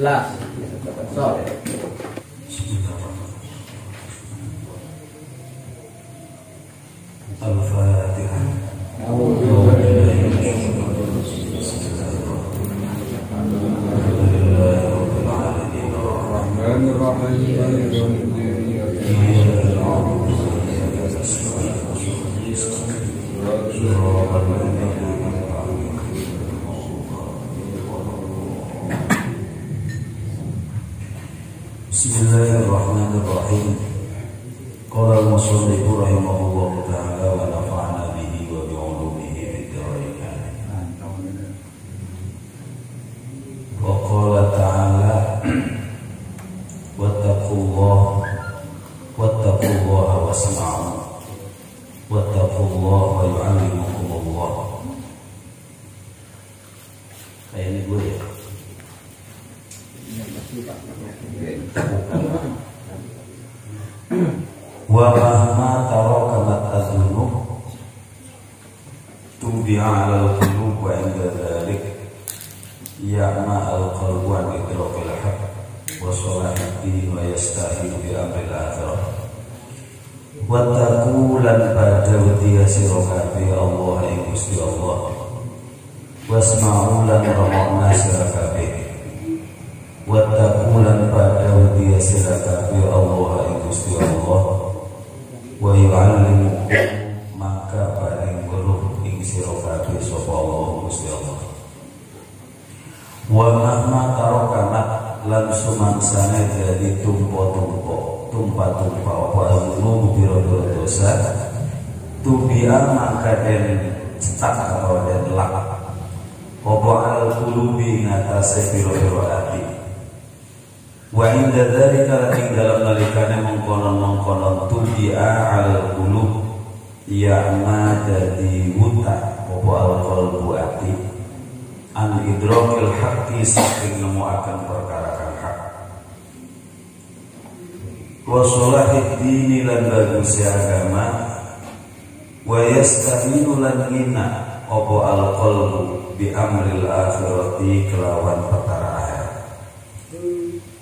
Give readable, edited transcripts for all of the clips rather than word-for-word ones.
So. Al-Fatihah. Bismillahirrahmanirrahim. Qala al-musannif rahimahullahu ta'ala wa nafa'ana bihi wa bi 'ulumihi fid dharain. Wa qala ta'ala wattaqullaha wasma'u wattaqullaha wa yu'allimukumullah. Kayak ini gue ya. Wa mahma tarakamat az-dzunub tubi'a 'ala al-qulub wa 'inda dzalik ya'ma al-qalbu an idrakil haqq wa salahihi wa yastahilu bi amril akhirah. Wa taqulan pada wadiya sirakabi Allah ing Gusti Allah wasma'u lan ramana sirakabi wa taqulan pada wadiya sirakabi Allah ing Gusti Allah wa yu'allimukum maka paring weruh ing sira kabeh sapa Allah Gusti Allah. Wa mahma tarokamat lan sumangsane dadi tumpah-tumpah apa azunu biro dosa tubi'a maka den cetak atau den lak apa al-qulubi ngatasé biro-biro ati. Wa inda dzalika ing dalam nalikane mengkonon-mengkonon tubi'a al qulub ya ma dadi wuta apa al-qalbu ati an idrakil haqqi saking nemuaken perkara kang hak wa salahid dini lan bagus agama wa yastahinu lan ngina apa al-qalbu bi amril akhirati kelawan perkara akhir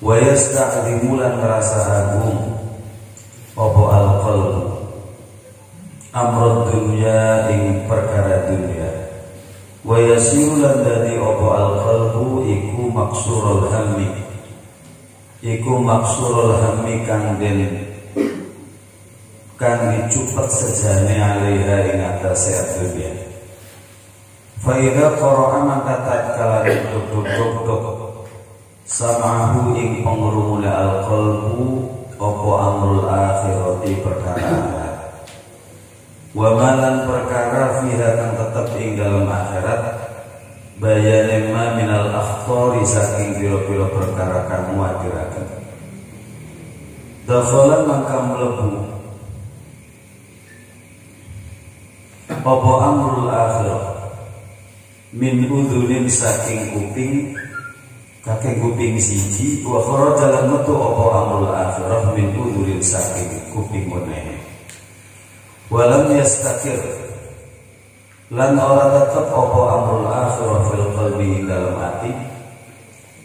wa yasta'zimu lan ngerasa agung apa al-qalbu amrud dunya ing perkara dunya wa yasiru lan dadi apa al-qalbu iku maksurul hammi kang dicupet sejane alaiha ing atase dunya fa idza qara'a man tatkala duduk sama'ahu ing pengrumule al-qalbu apa amrul akhirati perkara akhirat wa malan perkara fiha kang tetep ing dalam akhirat bayane ma minal akhtori saking pira-pira perkara kang muatiraken dakhala mangka mlebu apa amrul akhirat min udhunin saking kuping kakek kuping siji wa kharaja lan metu apa amrul akhirah min udhurin saking kuping meneh walam yastakir lan ora tetep apa amrul akhirah fil qalbi dalam hati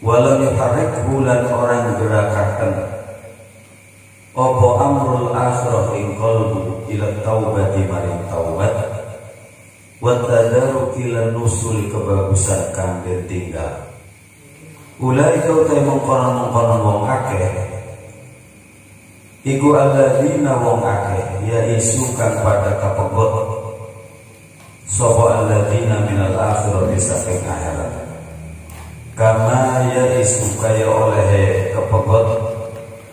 walam yuharrikhu lan orang gerakaken apa amrul akhirah ing qalbu ila taubati maring taubat wa tadaruki lan nusul kebagusan kang tinggal. Ulai kau te mengkonon wong akeh iku alladzina wong akeh ya isu kang pada kapegot sapa alladzina minal akhirati saking akhirat kama ya isu kaya oleh kepegot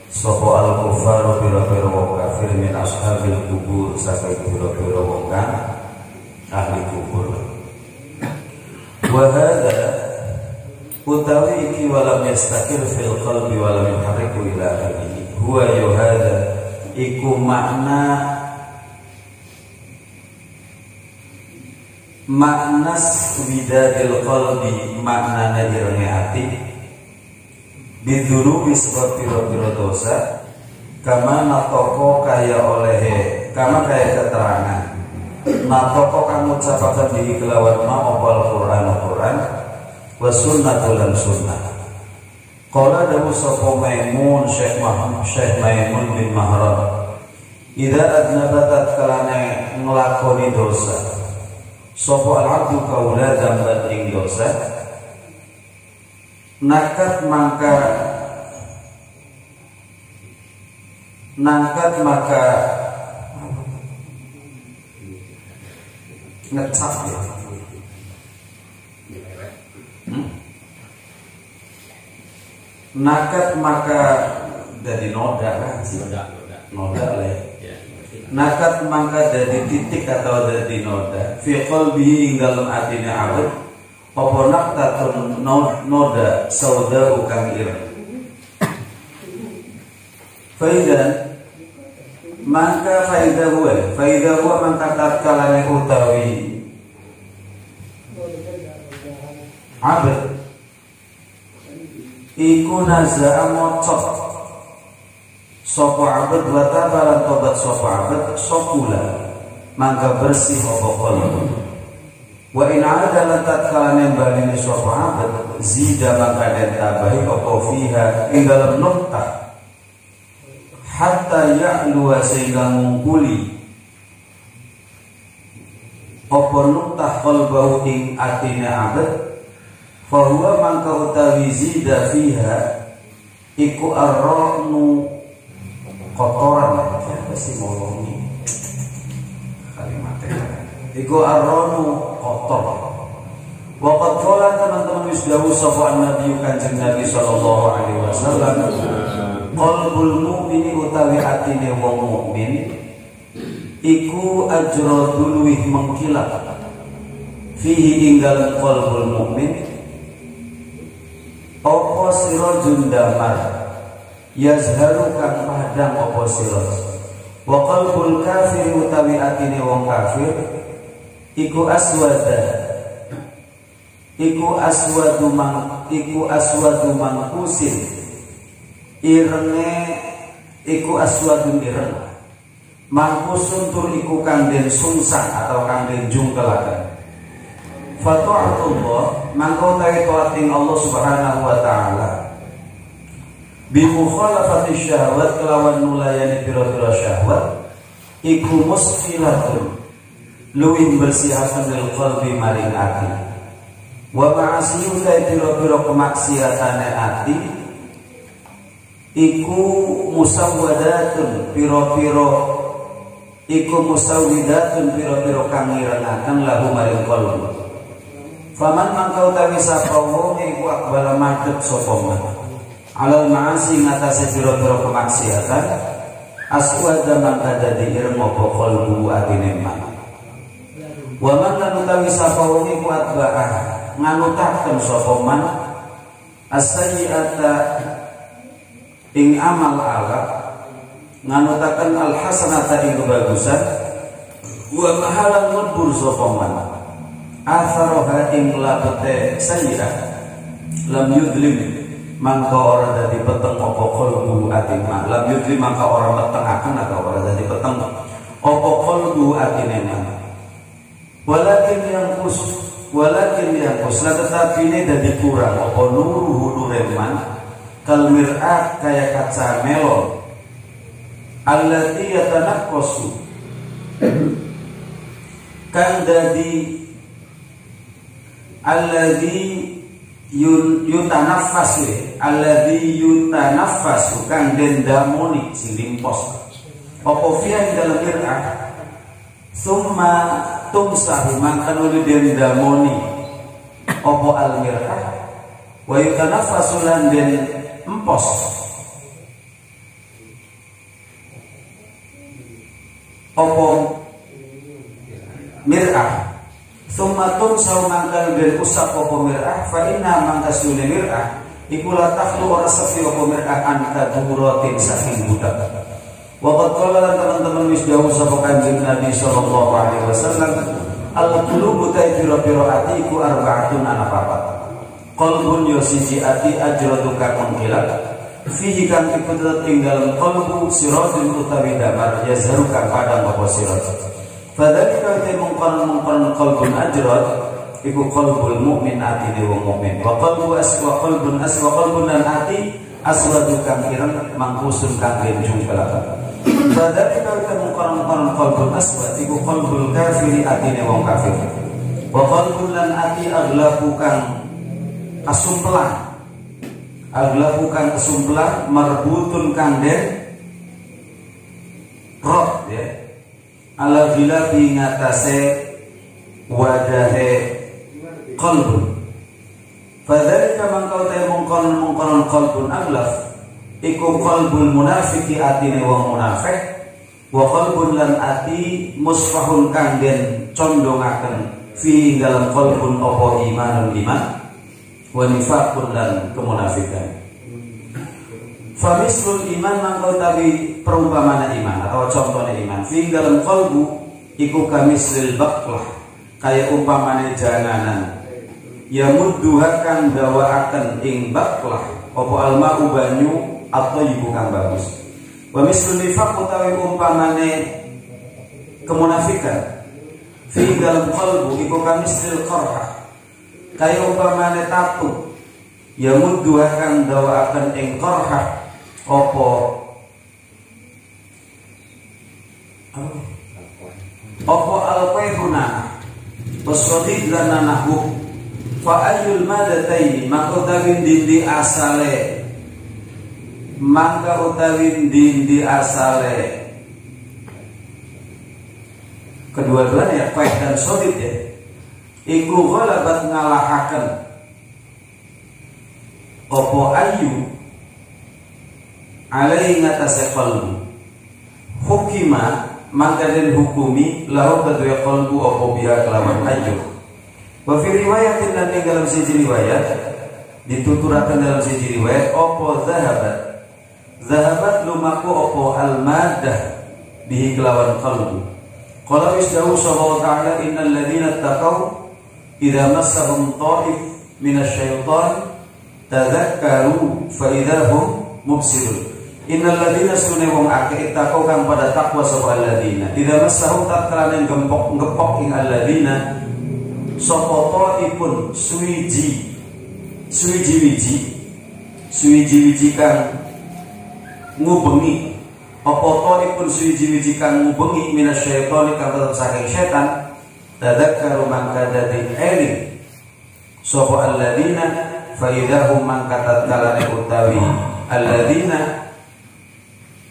sapa al-kufaru pira-pira wong kafir min ashabil kubur saking pira-pira wong kang ahli kubur wa hadza utawi iki walam yastakir fil qalbi walam yuharriku ila akhirih huwa yuhada iku makna swidadil qalbi maknane irenge ati bidzunubi sebab pira-pira dosa kama natoko kaya oleh kama kaya keterangan natoko kamu ucapakan diri kelawan ma opal Quran wa sunnatul sunnah Qala dawu sapa Maimun Syekh Maimun bin Mahran, idza adnabatat kalane nglakoni dosa sapa al-abdu kaula dzamban ing dosa, nangkat maka ngecap ya. Nakat maka dari noda kan? Noda lah ya. Nakat maka dari titik atau dari noda. Fi qalbihi ing dalem atine abad. Apa naktatun noda sauda kang ireng. Faidan maka faidah huwa maka tatkalane utawi abad iku naza'a mocot sapa abad wa tabalan tobat sapa abad sokula mangga bersih apa qalbu wa in ada tatkalane baline sapa abad zida mangga den tabahi apa fiha ing dalem nuktah hatta ya'lu sehingga ngumpuli apa nuktah qalbu ing atine abad fahuwa mangka utawi zida fiha iku arronu kotoran apa sih ngomongnya kalimatnya iku arronu kotor. Waqad qala teman-teman wis dawuh sapa Nabi Kanjeng Nabi sallallahu alaihi wasallam, qalbul mukmini utawi atine wong mukmin iku ajradul wih mengkilat fihi inggal qalbul mukmin opo sirajun damar yazharu kang padang opo siraj wa qalbul kafir utawi atine wong kafir iku aswadu mangkusin irenge iku aswadun ireng mangkusun tur iku kang den sungsang atau kang den jungkelaken. Fata'atullah mangko ta'i ta'ating Allah subhanahu wa ta'ala bi mukhalafati syahwat kelawan nulayani pira-pira syahwat iku musfilatun luwih bersihasan lil qalbi maring ati wa ma'asiyu ta'i pira-pira kemaksiatane ati iku musawwadatun pira-pira iku musawwidatun pira-pira kang ngirengaken lahu maring qalbi. Faman mangkau tawi sapa wong iku akbala madhep sapa man alal ma'asi ngatasi pira-pira kemaksiatan aswada mangka dadi ireng apa qalbu atine man wa man lan tawi sapa wong iku akbala nganutaken sapa man as-sayyi'ata ing amal ala nganutaken al-hasanata ing kebagusan wa mahalan mudbur sapa man atharoha ing labete sayyi'ah lam yudlim mangka ora dadi peteng apa qalbu atima lam yudlim mangka ora metengaken atau ora dadi peteng apa qalbu atine walakin yang kus tetapi ini dadi kurang apa nuruhu nureman kal mir'ah kaya kaca melon allati yatanaqqasu kan dadi alladzi yutanaffasu kang den damoni sing limpos apa fiha ing dalem mir'ah summa tumsahu mangka nuli den damoni apa al mir'ah wa yutanaffasu lan den empos apa mir'ah summatum saumangkal bil usap apa mir'ah fa inna mangka sune mir'ah iku la takhlu ora sefi apa mir'ah anta duratin saking budak. Waqad qala teman-teman wis dawuh sapa Kanjeng Nabi sallallahu alaihi wasallam al-qulubu ta'ira ati iku arba'atun ana papat qalbun yo siji ati ajratu ka mengkilat fihi kang iku ing dalem qalbu sirajun utawi damar yazharu kang padang apa siraj. Fadzalika te mungkon qalbun ajrad iku qalbul mukmin atine wong mukmin. Wa qalbun dan ati aswadu kang ireng mangkusun kang renjung belakang. Padahal kalau kita mengkonon qalbul aswad iku qalbul kafiri atine wong kafir. Wa qalbun lan ati aglabu kang kesumpelan marbutun kang den roh ya ala ghilabi ngatasé wadahe qalbun. Fadzalika mangkau ta mongkon qalbun aglaf iku qalbul munafiqi atine wong munafik wa qalbun lan ati musfahun kang den condongaken fi dalam qalbun apa imanul iman wa nifaqun lan kemunafikan. Famislul iman mangkau tabi perumpamaan iman atau contohnya iman fi dalam qalbu iku kamislil baqlah kaya umpamane janganan ya mudduha kang dawaaken ing baqlah apa alma'u banyu atau ibu kang bagus. Wa mislul nifaq utawi umpamane kemunafikan fi dalam qalbu iku kamislil qarha kaya umpamane tatu ya mudduha kang dawaaken ing qarha Opo alqaihuna wasodid lananahu fa ayul madataini maka utawin dindi asale kedua-duanya ya qaih dan sodid ya iku ghalabat ngalahaken opo ayu alai ngatasé qalbu hukima mangka den hukumi lahu kadue qalbu apa biha kelawan ayu. Wa fi riwayatin lan dalam siji riwayat dituturaken dalam siji riwayat apa zahabat lumaku apa al-maddah bihi kelawan qalbu. Qala isdahu sallallahu ta'ala innal ladzina taqaw idza massahum ta'if minasyaitan tadzakkaru fa idzahum mubsirun. Innal ladzina sunne wong akeh takau kang pada takwa sapa alladzina idza massahum tatkala gempok ing alladzina sapa ta'ifun suwiji kang ngubengi apa ta'ifun suwiji kang ngubengi minasyaitani kang tetep saking setan tadzakkaru man kadadin eling sapa alladzina fa idzahum man tatkala utawi alladzina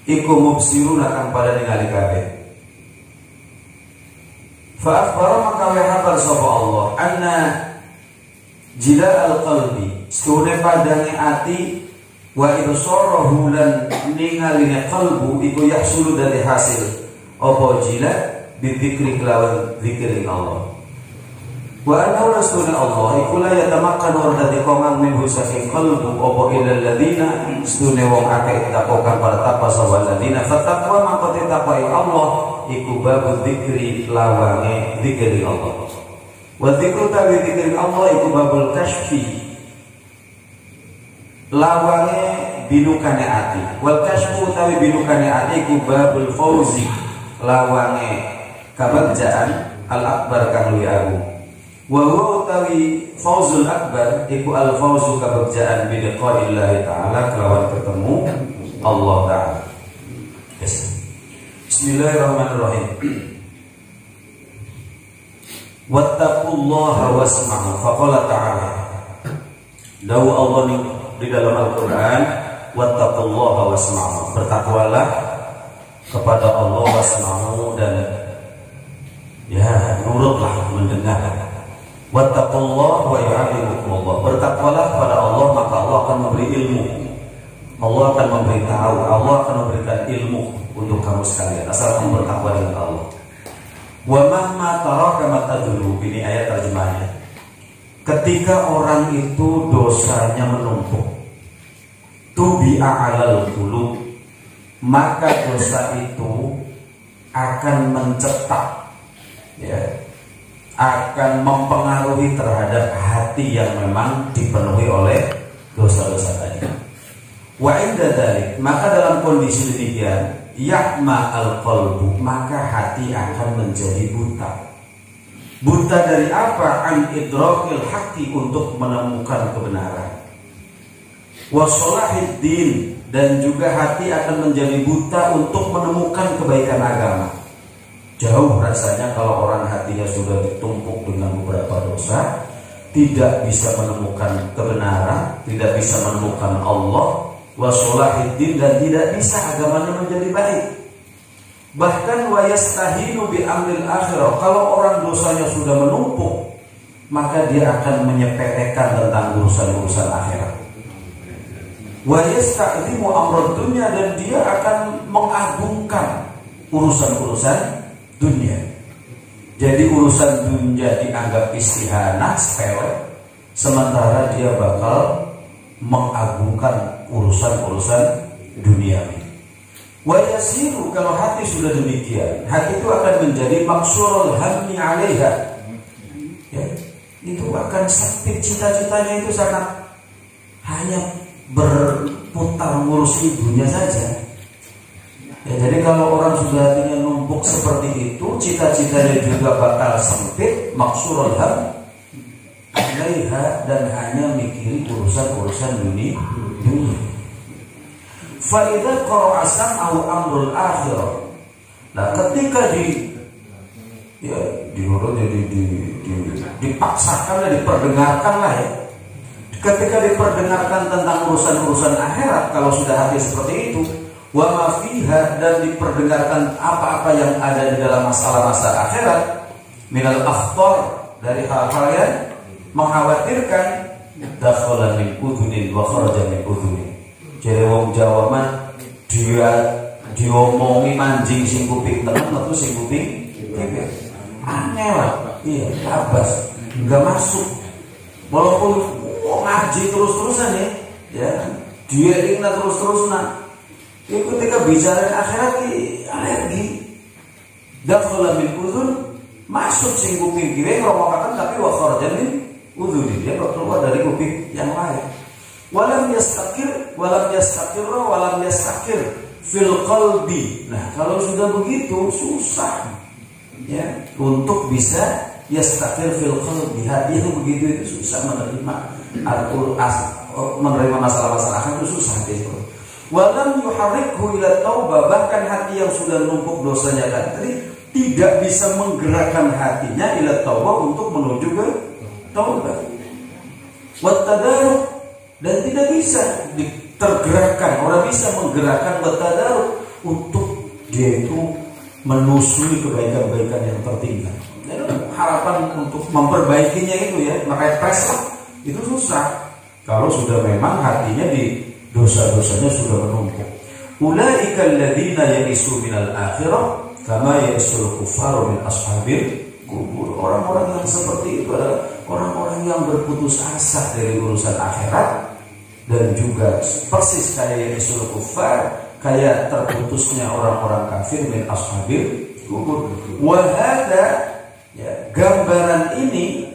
iku mubsiruna kang pada ningali kabeh. Fa akhbara maka wa habar sapa Allah anna jila al-qalbi sune padange ati wa ibsarahu lan ningaline qalbu iku yahsulu dari hasil apa jila bizikri kelawan zikri Allah. Wa anna rasulullah Allah iku la yatamakkan wardati qomang min husafi qalbu apa ilal ladzina stune wong akeh takwa kang para takwa sawal ladzina fattaqwa mangko takwa Allah iku bab zikri lawange zikri Allah. Wa zikru tawi zikri Allah iku babul kashfi lawange binukane ati. Wal kashfu tawi binukane ati iku babul fauzi lawange kabagjaan al-akbar kang luwih agung. Wa huwa utawi fauzul akbar iku al fauzu kabagjaan bi liqa'illahi ta'ala kelawan ketemu Allah ta'ala. Yes. Bismillahirrahmanirrahim. Wattaqullaha wasma'u faqala ta'ala. Dawu Allah di dalam Al-Qur'an wattaqullaha wasma'u bertakwalah kepada Allah wasma'u dan ya nurutlah mendengar. Wattaqullah wa yu'allimukumullah. Bertakwalah kepada Allah maka Allah akan memberi ilmu. Allah akan memberitahu, Allah akan memberikan ilmu untuk kamu sekalian asal kamu bertakwa dengan Allah. Wa mahma taraka matadulu, ini ayat terjemahnya. Ketika orang itu dosanya menumpuk, tubi'a 'alal qulub, maka dosa itu akan mencetak ya, akan mempengaruhi terhadap hati yang memang dipenuhi oleh dosa-dosa tadi. Wa inda dzalik, maka dalam kondisi demikian, yahma al-qalbu, maka hati akan menjadi buta. Buta dari apa? An idrakil haqqi, untuk menemukan kebenaran. Wa salahid din, dan juga hati akan menjadi buta untuk menemukan kebaikan agama. Jauh rasanya kalau orang hatinya sudah ditumpuk dengan beberapa dosa, tidak bisa menemukan kebenaran, tidak bisa menemukan Allah, wa salahid din, dan tidak bisa agamanya menjadi baik. Bahkan wa yastahinu bi amril akhirah, kalau orang dosanya sudah menumpuk, maka dia akan menyepelekan tentang urusan-urusan akhirat. Wa yasta'zimu amrad dunya, dan dia akan mengagungkan urusan-urusan dunia. Jadi urusan dunia dianggap istihanah, sepele, sementara dia bakal mengagungkan urusan-urusan duniawi. Wa yasiru, kalau hati sudah demikian, hati itu akan menjadi maksurul hammi 'alaiha. Ya, itu akan sempit, cita-citanya itu sangat hanya berputar ngurusi dunia saja. Ya, jadi kalau orang sudah hatinya numpuk seperti itu, cita-citanya juga bakal sempit, maksurul ham 'alaiha, dan hanya mikiri urusan-urusan dunia. Fa idza qara'a sam'u amrul akhirah. Nah, ketika dipaksakan dan diperdengarkan lah ya. Ketika diperdengarkan tentang urusan-urusan akhirat, kalau sudah hati seperti itu, wa ma fiha, dan diperdengarkan apa-apa yang ada di dalam masalah-masalah akhirat, minal akhtar, dari hal-hal yang mengkhawatirkan, dakhala min udhunin wa kharaja min udhunin. Jadi wong Jawa mah dia diomongi manjing sing kuping tengen metu sing kuping kipir. Aneh lah. Iya, labas, enggak masuk. Walaupun ngaji terus-terusan ya, dia ingat terus-terusan. Itu ketika bicara akhirat alergi. Dakhala min udhun, masuk sing kuping kiri ngrungokaken, tapi wa kharaja min udhun, dia keluar dari kuping yang lain. Walam yastakir fil qalbi. Nah, kalau sudah begitu susah ya untuk bisa yastakir fil qalbi. Hati itu begitu itu susah menerima masalah-masalah itu susah itu. Walam yuharrikhu ila taubah, bahkan hati yang sudah numpuk dosanya tadi tidak bisa menggerakkan hatinya ila taubah, untuk menuju ke taubat. Wat tadarruk, dan tidak bisa tergerakkan, orang bisa menggerakkan wat-tadarruk untuk dia itu menusui kebaikan-kebaikan yang tertinggal. Dan harapan untuk memperbaikinya itu ya, makanya press itu susah kalau sudah memang hatinya di dosa-dosanya sudah menumpuk. Ulaika alladziina ya'isu minal akhirah kama ya'isul kuffaru min ashabil kubur. Orang-orang yang seperti itu adalah orang-orang yang berputus asa dari urusan akhirat, dan juga persis kayak ya'isul kuffar, kayak terputusnya orang-orang kafir min ashabil kubur. Wa hadza, ya, gambaran ini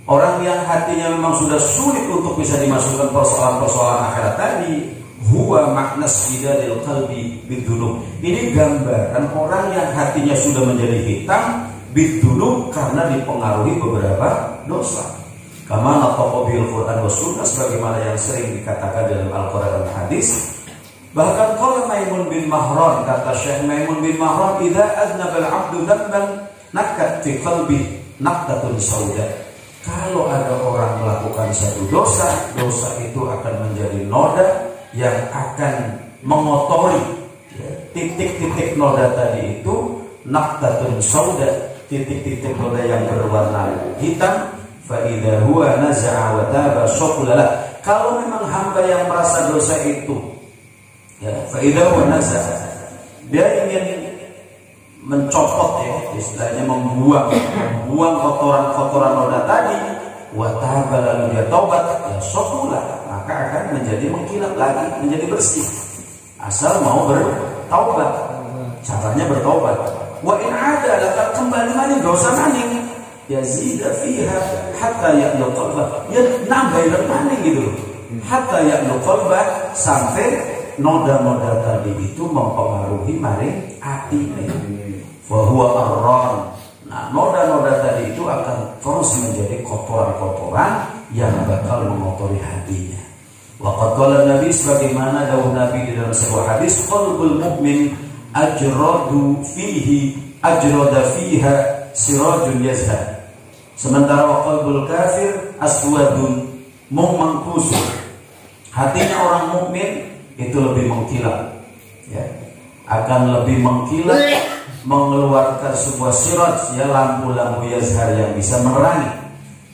orang yang hatinya memang sudah sulit untuk bisa dimasukkan persoalan-persoalan akhirat tadi, huwa makna sidadil qalbi bidunub. Ini gambaran orang yang hatinya sudah menjadi hitam bidunub karena dipengaruhi beberapa dosa. Kama nataqa bil Quran wa sunnah, sebagaimana yang sering dikatakan dalam Al-Quran dan hadis. Bahkan qala Maimun bin Mahran, kata Syekh Maimun bin Mahran, idza aznaba al-'abdu dhanban nakat fi qalbi naqtatun sauda. Kalau ada orang melakukan satu dosa, dosa itu akan menjadi noda yang akan mengotori, ya, titik-titik noda tadi itu naqtatun sauda, titik-titik noda yang berwarna hitam. Fa idza huwa naza'a wa taba syuqlala. Kalau memang hamba yang merasa dosa itu, ya, fa idza huwa naza'a, dia ingin mencopot, ya, istilahnya membuang kotoran-kotoran noda tadi, wa taba, lalu dia taubat, ya syuqlala, maka akan menjadi mengkilap lagi, menjadi bersih. Asal mau bertaubat. Caranya bertaubat. Wa in 'ada, lalu kembali maning dosa maning, yazida fiha hatta ya'lu qalbah, ya nambahin maning gitu loh, hatta ya'lu qalbah, sampai noda-noda tadi itu mempengaruhi maring hati. Fa huwa arran. Nah, noda-noda kotoran-kotoran yang bakal mengotori hatinya. Waqad qala Nabi, sebagaimana dawuh Nabi di dalam sebuah hadis, qalbul mu'min ajrada fiha sirajun yazhar. Sementara qalbul kafir aswadun mangkus. Hatinya orang mukmin itu lebih mengkilap, ya, akan lebih mengkilap, mengeluarkan sebuah siraj, ya, lampu-lampu yazhar yang bisa menerangi.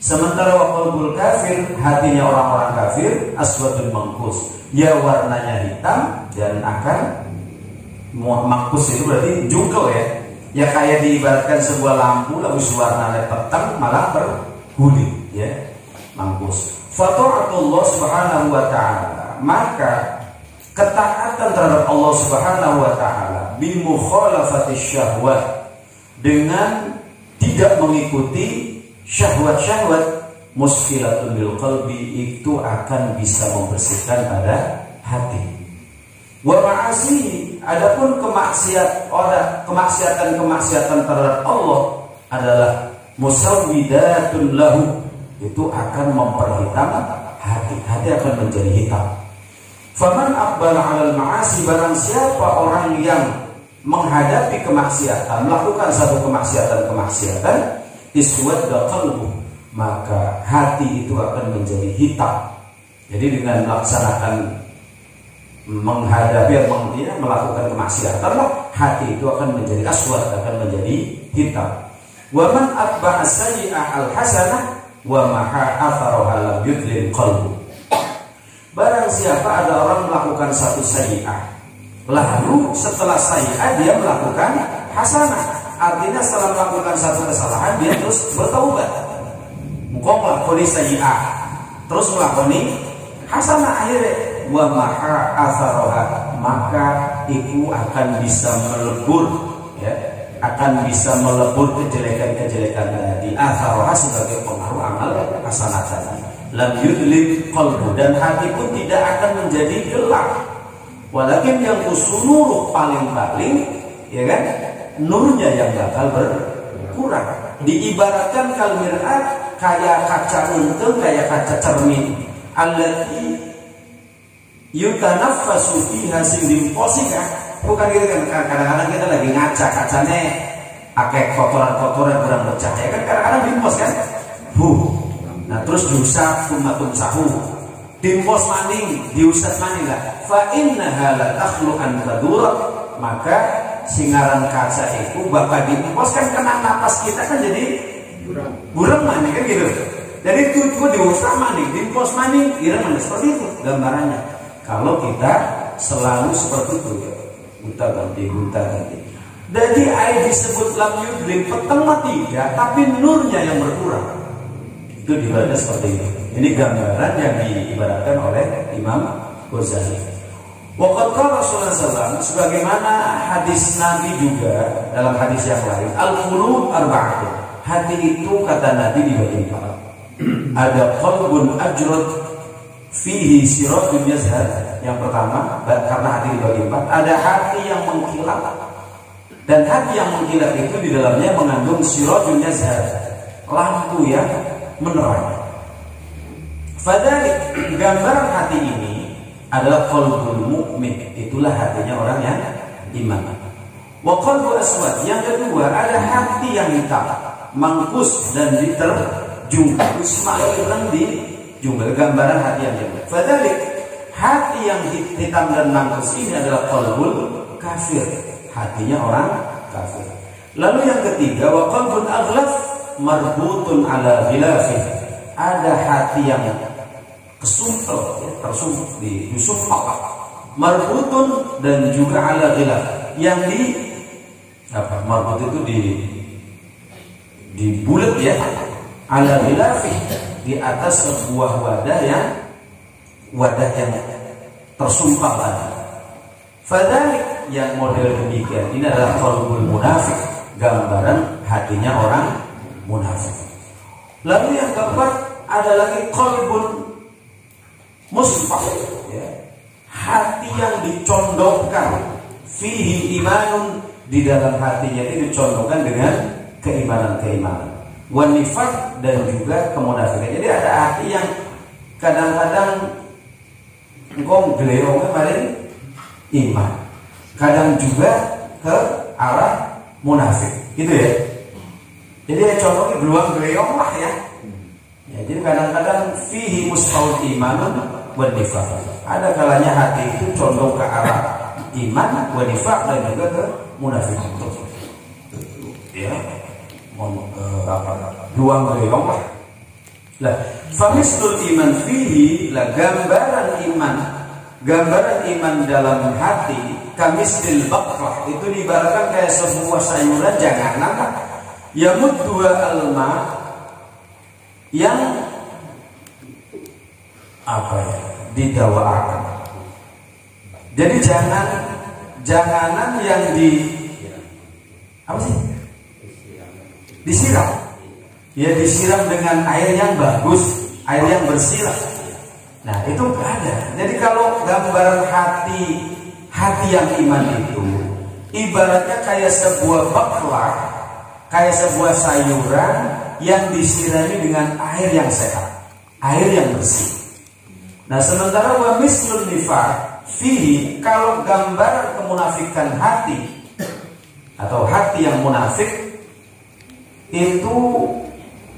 Sementara qalbul kafir, hatinya orang-orang kafir aswadun mangkus, ya, warnanya hitam dan akan mangkus itu berarti jungkel, ya, kayak diibaratkan sebuah lampu lalu warnanya petang malah berguling, ya, mangkus. Fata'atullah subhanahu wa ta'ala, maka ketaatan terhadap Allah subhanahu wa ta'ala bimukhalafati syahwat, dengan tidak mengikuti syahwat-syahwat, muskilatun bil qalbi, itu akan bisa membersihkan pada hati. Wa ma'asi, adapun kemaksiatan terhadap Allah adalah musawwidatun lahu, itu akan memperhitam hati akan menjadi hitam. Faman aqbala 'alal ma'asi, barang siapa orang yang menghadapi kemaksiatan, melakukan satu kemaksiatan, iswadda qalbuh, maka hati itu akan menjadi hitam. Jadi dengan melaksanakan menghadapi melakukan kemaksiatan, hati itu akan menjadi aswad, akan menjadi hitam. Wa man atba'a sayyi'ah al-hasanah wa maha atharaha lam yudlim qalbu. Barang siapa ada orang melakukan satu sayyi'ah, lalu setelah sayyi'ah dia melakukan hasanah, artinya setelah melakukan satu kesalahan dia terus bertaubat. Engkau melakoni sayyi'ah terus melakoni hasanah, akhirnya wa maha atharaha, maka itu akan bisa melebur, ya, akan bisa melebur kejelekan-kejelekan tadi. Atharoha sebagai pengaruh amal hasanah tadi. Lam yudlim qalbu, dan hati pun tidak akan menjadi gelap. Walakin yang nurul paling-paling, ya kan, nurnya yang bakal berkurang. Diibaratkan kalmir'at, kayak kaca untung, kayak kaca cermin. Allati yutanaffasu fiha simposika. Bukan gitu kan, kadang-kadang kita lagi ngaca, kacanya pakai kotoran-kotoran kurang bercahaya kan, kadang-kadang dimpos kan, nah terus diusap, sahu, dimpos maning, diusap maning lah. Fa innaha la takhlu an tadur, maka singaran kaca itu bakal dimpos kan, kena napas kita kan jadi burem maning kan gitu. Jadi itu diusap maning, dimpos maning, ireng maning, seperti itu gambarannya. Kalau kita selalu seperti itu, ya, gunta ganti. Jadi air disebut lam yudlim, peteng tidak, tapi nurnya yang berkurang. Itu dibaca seperti itu. Ini gambaran yang diibaratkan oleh Imam Ghazali. Waqad qala Rasulullah SAW, sebagaimana hadis Nabi juga dalam hadis yang lain, al-qulub arba'atun, hati itu kata Nabi dibagi empat. Ada qalbun ajrad fihi sirajun yazhar. Yang pertama, karena hati dibagi empat, ada hati yang mengkilap, dan hati yang mengkilap itu di dalamnya mengandung sirajun yazhar, lampu yang menerangi. Fadhalik, gambaran hati ini adalah qalbul mu'min, itulah hatinya orang yang iman. Wa qalbu aswad, yang kedua ada hati yang hitam, mangkus dan diterjungkal, semakin di jungkal, gambaran hati yang hitam. Fadhalik, hati yang hitam dan mangkus ini adalah qalbul kafir, hatinya orang kafir. Lalu yang ketiga, wa qalbun aghlaf marbutun ala ghilafih, ada hati yang kesumpel, ya, tersump disumpal, marbutun dan juga ala ghilaf, yang di apa, marbut itu di bulat, ya, ala ghilafih, di atas sebuah wadah yang tersumpal tadi. Fadzalik, yang model demikian ini adalah qalbul munafik, gambaran hatinya orang munafik. Lalu yang keempat ada lagi qalbun musfah, ya, hati yang dicondongkan, fihi imanun, di dalam hatinya itu dicondongkan dengan keimanan. wan nifaq, dan juga kemunafikan. Jadi ada hati yang kadang-kadang engkau geleongnya kemarin iman, kadang juga ke arah munafik, gitu ya. Jadi ya contohnya beluang geleong lah ya. Jadi kadang-kadang fihi musfaul iman wan nifaq. Ada kalanya hati itu condong ke arah iman wan nifaq dan juga ke munafik. Ya, beluang geleong lah. Lah, famislul iman fihi, lah gambaran iman dalam hati kamistil baqlah, itu diibaratkan kayak sebuah sayuran janganan yamud dua alma, yang apa ya, didawaakan. Jadi janganan yang disiram. Ya, disiram dengan air yang bagus, air yang bersih lah. Nah, itu gak ada. Jadi kalau gambaran hati yang iman itu ibaratnya kayak sebuah baklah, kayak sebuah sayuran yang disirami dengan air yang sehat, air yang bersih. Nah, sementara wa mislun nifaq fihi, kalau gambar kemunafikan hati atau hati yang munafik itu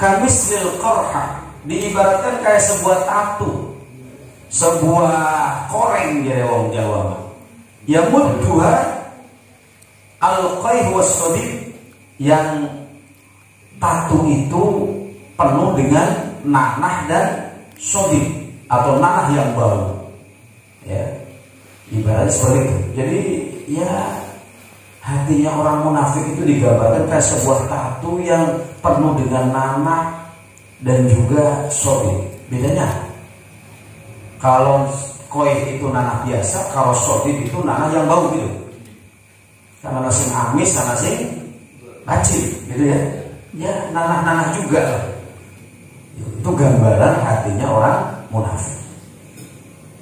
kamislil qarha, diibaratkan kayak sebuah tatu, sebuah koreng ya wong Jawa. Ya mudduha al-qayh was-sadid, yang tatu itu penuh dengan nanah dan sodid atau nanah yang bau. Ya, ibarat seperti itu. Jadi ya, hatinya orang munafik itu digambarkan kayak sebuah tatu yang penuh dengan nanah dan juga sodid. Bedanya, kalau koin itu nanah biasa, kalau sodid itu nanah yang bau gitu. Karena nasi amis, nasi kacil, gitu ya. Ya, nanah-nanah juga. Itu gambaran hatinya orang munafik.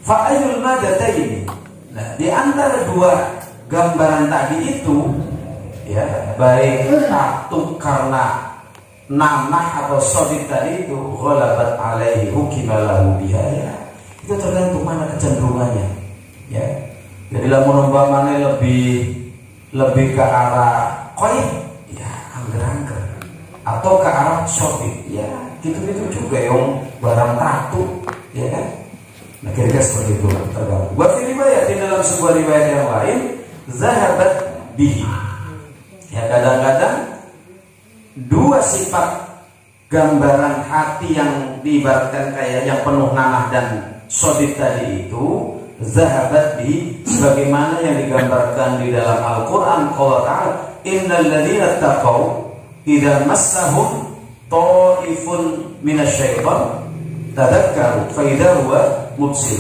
Fa'ayul madataini. Nah, di antara dua gambaran tadi itu, ya, baik tatu karena nanah atau sodid tadi itu, ghalabat alaihi hukimalahu biha, ya, itu tergantung mana kecenderungannya, ya. Jadi lamun umpamane lebih ke arah koin, ya, angger-angger, atau ke arah sodid, ya, gitu-gitu juga yang barang tatu, ya kan. Nah, kira-kira seperti itu tergantung. Wa fi riwayat, di dalam sebuah riwayat yang lain, zahabat bihi. Ya, kadang-kadang dua sifat gambaran hati yang diibaratkan kayak yang penuh nanah dan sodid tadi itu, zahabat bihi, sebagaimana yang digambarkan di dalam Al-Quran. Qala ta'ala, innal ladzina taqaw idza massahum ta'ifun minasyaitan tadzakkaru fa idza huwa mubsir.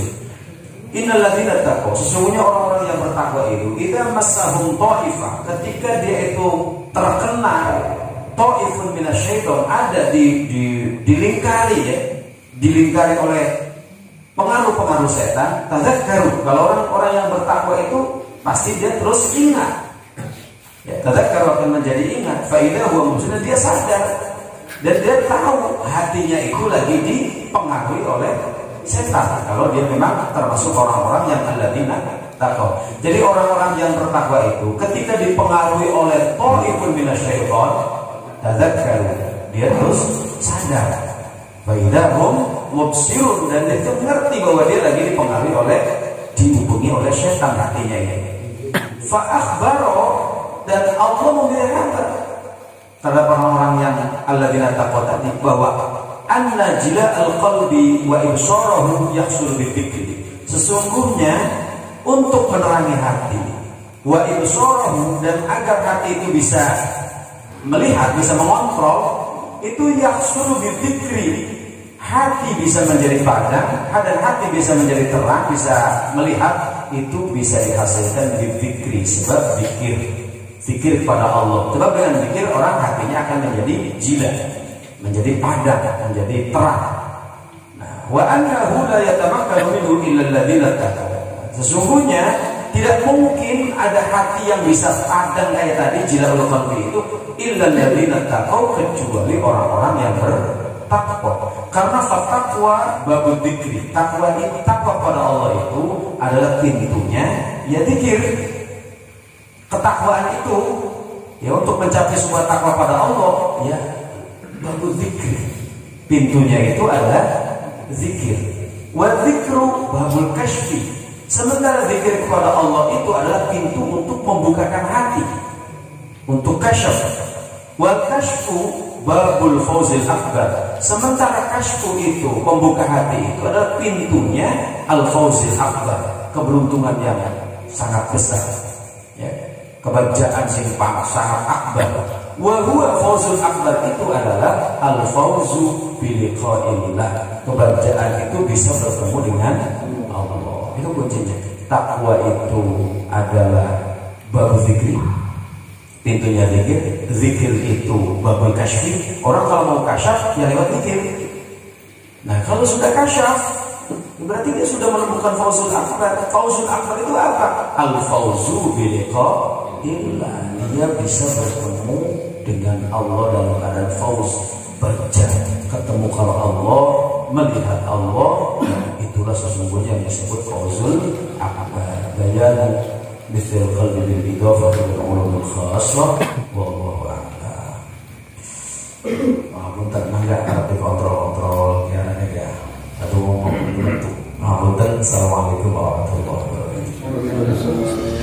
Innal ladzina taqaw, sesungguhnya orang-orang yang bertakwa itu, idza massahum ta'ifah, ketika dia itu terkena ta'ifun minasyaitan, ada dilingkari, ya, dilingkari oleh pengaruh-pengaruh setan, tadzakkaru, kalau orang-orang yang bertakwa itu pasti dia terus ingat. Ya, tadzakkaru akan menjadi ingat, fa idza huwa mubsir, dia sadar dan dia tahu hatinya itu lagi dipengaruhi oleh setan. Kalau dia memang termasuk orang-orang yang alladzina taqaw. Jadi orang-orang yang bertakwa itu ketika dipengaruhi oleh ta'ifun minasyaitan, tadzakkaru, dia terus sadar. Fa idza hum mubsirun, dan dia ngerti bahwa dia lagi dipengaruhi dihubungi oleh setan hatinya ini. Fa akhbaro, dan Allah memberi kabar terhadap orang-orang yang alladzina taqaw tadi, bahwa anna jila'al qalbi wa ibsarahu yahsul bidzikri, sesungguhnya untuk menerangi hati, wa ibsarahu, dan agar hati itu bisa melihat, bisa mengontrol, itu yahsul bidzikri, hati bisa menjadi padam dan hati bisa menjadi terang, bisa melihat, itu bisa dihasilkan bidzikri, sebab zikir kepada Allah. Sebab dengan zikir orang hatinya akan menjadi jila, menjadi padam, menjadi terang. Nah, wa annahu la yatamakkanu minhu illa alladziina taqaw, sesungguhnya tidak mungkin ada hati yang bisa padam kayak tadi jilaul qalbi itu illa alladziina taqaw, kecuali orang-orang yang bertakwa. Karena fatakwa babul dzikri, takwa itu, takwa pada Allah itu adalah pintunya ya dzikir. Ketakwaan itu ya untuk mencapai sebuah takwa pada Allah ya babul dzikri, pintunya itu adalah zikir. Wa dzikru babul kasyfi, sementara zikir kepada Allah itu adalah pintu untuk membukakan hati, untuk kasyaf. Wa kasyfu babul fauzil akbar, sementara kasyfu itu membuka hati itu adalah pintunya al fauzil akbar, keberuntungan yang sangat besar ya, kebahagiaan yang sangat akbar. Wa huwa fauzul akbar, itu adalah al fauzu bi liqa'illah, kebahagiaan itu bisa bertemu dengan Allah. Itu kuncinya. Takwa itu adalah babul zikri, pintunya zikir. Zikir itu babul kasyfi, orang kalau mau kasyaf ya lewat zikir. Nah kalau sudah kasyaf berarti dia sudah menemukan fauzul akbar. Fauzul akbar itu apa? Al fauzu bi liqa'illah, dia bisa bertemu dengan Allah dalam keadaan fauz, berjalan ketemu kalau Allah, melihat Allah. Itulah sesungguhnya yang disebut fauzul akbar. Bayan misal qalbi bil idafah ila ulumul khassah wallahu a'lam. Punten mangga arep dikontrol-kontrol ya ya. Aduh ngomong. Assalamualaikum warahmatullahi wabarakatuh.